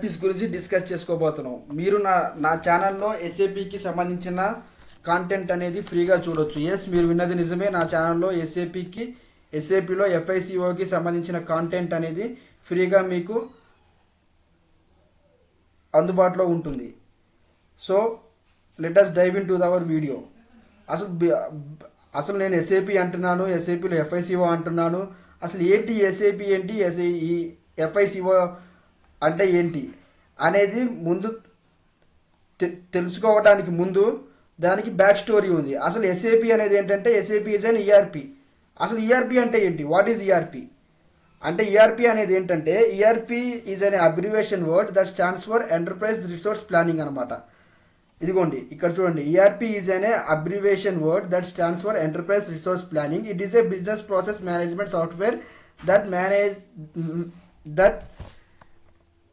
ఈఆర్పీస్ గురించి డిస్కస్ చేసుకోబోతున్నాం. మీరు నా ఛానల్లో ఎస్ఏపికి సంబంధించిన కాంటెంట్ అనేది ఫ్రీగా చూడొచ్చు. ఎస్, మీరు విన్నది నిజమే. నా ఛానల్లో ఎస్ఏపిలో ఎఫ్ఐసిఓకి సంబంధించిన కాంటెంట్ అనేది ఫ్రీగా మీకు అందుబాటులో ఉంటుంది. So let us dive into our video. అసలు నేను ఎస్ఏపి అంటున్నాను, ఎస్ఏపిలో ఎఫ్ఐసిఓ అంటున్నాను. అసలు ఏంటి ఎస్ఏపి, ఏంటి ఎఫ్ఐసిఓ అంటే ఏంటి అనేది ముందు తెలుసుకోవడానికి ముందు దానికి బ్యాక్ స్టోరీ ఉంది. అసలు ఎస్ఏపి అనేది ఏంటంటే ఎస్ఏపి ఈజ్ అన్ ఈఆర్పి. అసలు ఈఆర్పి అంటే ఏంటి? వాట్ ఈజ్ ఈఆర్పి అంటే? ఈఆర్పి అనేది ఏంటంటే ERP is an abbreviation word that stands for enterprise resource planning అనమాట. ఇదిగోండి ఇక్కడ చూడండి, ERP is an abbreviation word that stands for enterprise resource planning. It is a business process management software that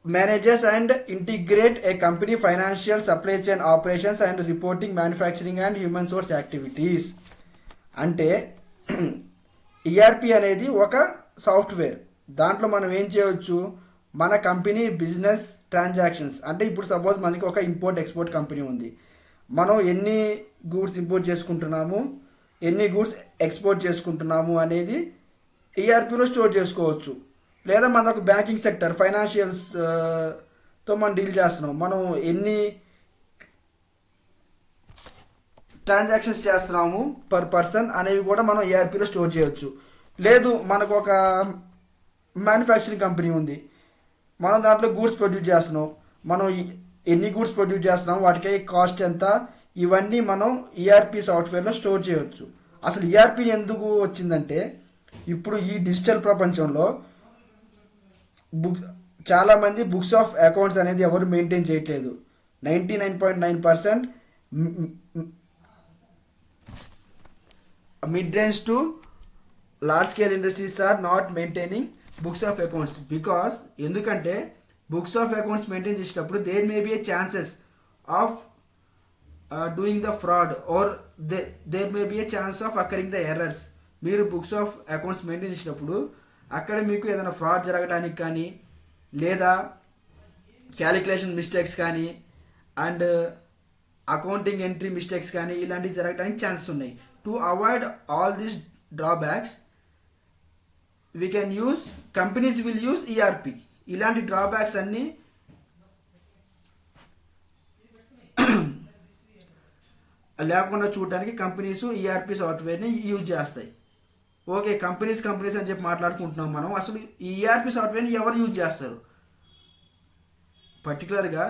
manages and integrate a company financial, supply chain operations and reporting, manufacturing and human source activities. అంటే ERP అనేది ఒక software. దాంట్లో మనం ఏం చేయవచ్చు, మన company business transactions అంటే ఇప్పుడు సపోజ్ మనకి ఒక ఇంపోర్ట్ ఎక్స్పోర్ట్ కంపెనీ ఉంది. మనం ఎన్ని గూడ్స్ ఇంపోర్ట్ చేసుకుంటున్నాము, ఎన్ని గూడ్స్ ఎక్స్పోర్ట్ చేసుకుంటున్నాము అనేది ఈఆర్పిలో స్టోర్ చేసుకోవచ్చు. లేదా మనకు బ్యాంకింగ్ సెక్టర్ ఫైనాన్షియల్స్ తో మనం డీల్ చేస్తున్నాం, మనం ఎన్ని ట్రాన్సాక్షన్స్ చేస్తున్నాము పర్ పర్సన్ అనేవి కూడా మనం ఈఆర్పిలో స్టోర్ చేయొచ్చు. లేదు మనకు ఒక మ్యానుఫ్యాక్చరింగ్ కంపెనీ ఉంది, మనం దాంట్లో గూడ్స్ ప్రొడ్యూస్ చేస్తున్నాం, మనం ఎన్ని గూడ్స్ ప్రొడ్యూస్ చేస్తున్నాం, వాటికి కాస్ట్ ఎంత, ఇవన్నీ మనం ఈఆర్పి సాఫ్ట్వేర్లో స్టోర్ చేయొచ్చు. అసలు ఈఆర్పి ఎందుకు వచ్చిందంటే ఇప్పుడు ఈ డిజిటల్ ప్రపంచంలో చాలామంది బుక్స్ ఆఫ్ అకౌంట్స్ అనేది ఎవరు మెయింటైన్ చేయట్లేదు. 99.9% mid range to large scale industries are not maintaining books of accounts. Because ఎందుకంటే బుక్స్ ఆఫ్ అకౌంట్స్ మెయింటైన్ చేసేటప్పుడు there may be a chances of doing the fraud or there may be a chance of occurring the errors. మీరు books of accounts maintain చేసినప్పుడు అక్కడ మీకు ఏదైనా fraud జరగడానికి కానీ, లేదా క్యాలిక్యులేషన్ మిస్టేక్స్ కానీ, అండ్ అకౌంటింగ్ ఎంట్రీ మిస్టేక్స్ కానీ ఇలాంటివి జరగడానికి ఛాన్సెస్ ఉన్నాయి. To avoid all these drawbacks we can use, companies will use ERP. ఇలాంటి డ్రాబ్యాక్స్ అన్నీ లేకుండా చూడడానికి కంపెనీస్ ఈఆర్పి సాఫ్ట్వేర్ని యూజ్ చేస్తాయి. ఓకే, కంపెనీస్ అని చెప్పి మాట్లాడుకుంటున్నాం మనం. అసలు ఈ ఈఆర్పి సాఫ్ట్వేర్ని ఎవరు యూజ్ చేస్తారు? పర్టికులర్గా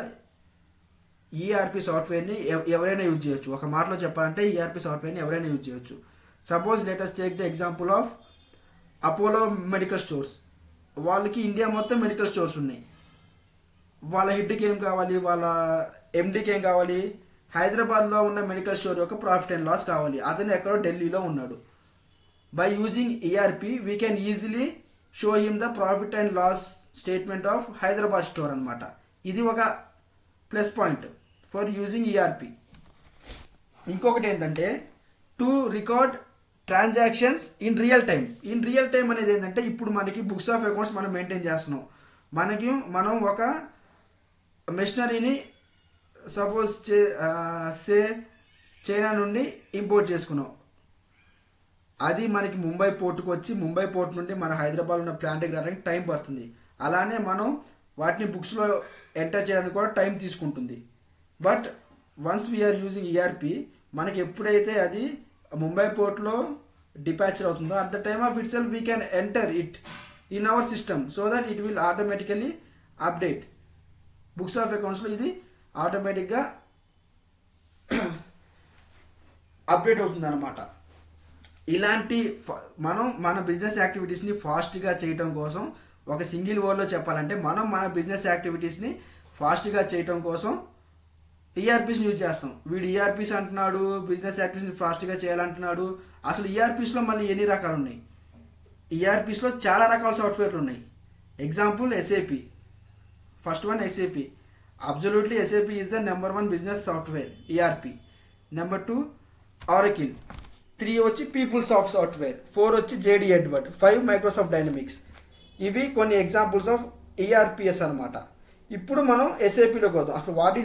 ఈఆర్పి సాఫ్ట్వేర్ని ఎవరైనా యూజ్ చేయొచ్చు. ఒక మాటలో చెప్పాలంటే ఈఆర్పి సాఫ్ట్వేర్ని ఎవరైనా యూజ్ చేయొచ్చు. Suppose let us take the example of Apollo medical stores. వాళ్ళకి ఇండియా మొత్తం మెడికల్ స్టోర్స్ ఉన్నాయి. వాళ్ళ హెడ్కి ఏం కావాలి, వాళ్ళ ఎండీకి ఏం కావాలి, హైదరాబాద్లో ఉన్న మెడికల్ స్టోర్ యొక్క ప్రాఫిట్ అండ్ లాస్ కావాలి. అతను ఎక్కడో ఢిల్లీలో ఉన్నాడు. By using ERP we can easily show him the profit and loss statement of Hyderabad store అనమాట. ఇది ఒక plus point for using ERP. ఇంకొకటి ఏంటంటే to record transactions in real time. In real time అనేది ఏంటంటే ఇప్పుడు మనకి బుక్స్ ఆఫ్ అకౌంట్స్ మనం మెయింటైన్ చేస్తున్నాం. మనం ఒక మెషినరీని సపోజ్ చైనా నుండి ఇంపోర్ట్ చేసుకున్నాం. అది మనకి ముంబై పోర్టుకు వచ్చి ముంబై పోర్ట్ నుండి మన హైదరాబాద్ ఉన్న ప్లాంట్కి రావడానికి టైం పడుతుంది. అలానే మనం వాటిని బుక్స్లో ఎంటర్ చేయడానికి కూడా టైం తీసుకుంటుంది. But once we're using ERP మనకి ఎప్పుడైతే అది ముంబై పోర్ట్లో డిపాచర్ అవుతుందో at the time of itself we can enter it in our system so that it will automatically update. Books of అకౌంట్స్లో ఇది ఆటోమేటిక్గా అప్డేట్ అవుతుంది అనమాట. ఇలాంటి మనం మన బిజినెస్ యాక్టివిటీస్ని ఫాస్ట్గా చేయటం కోసం, ఒక సింగిల్ వర్డ్లో చెప్పాలంటే మనం మన బిజినెస్ యాక్టివిటీస్ని ఫాస్ట్గా చేయటం కోసం ఈఆర్పీస్ని యూజ్ చేస్తాం. వీడు ఈఆర్పీస్ అంటున్నాడు, బిజినెస్ యాక్టివిటీస్ని ఫాస్ట్గా చేయాలంటున్నాడు. అసలు ఈఆర్పీస్లో మళ్ళీ ఎన్ని రకాలు ఉన్నాయి? ఈఆర్పీస్లో చాలా రకాల సాఫ్ట్వేర్లు ఉన్నాయి. Example SAP. First one SAP. Absolutely SAP is the number 1 business software ERP. Number 2 Oracle. 3 వచ్చి పీపుల్సాఫ్ట్ సాఫ్ట్వేర్. 4 వచ్చి జేడి ఎడ్వర్డ్. 5 Microsoft dynamics. ఇవి కొన్ని ఎగ్జాంపుల్స్ ఆఫ్ ఈఆర్పిఎస్ అనమాట. ఇప్పుడు మనం ఎస్ఏపిలోకి వద్దాం. అసలు వాట్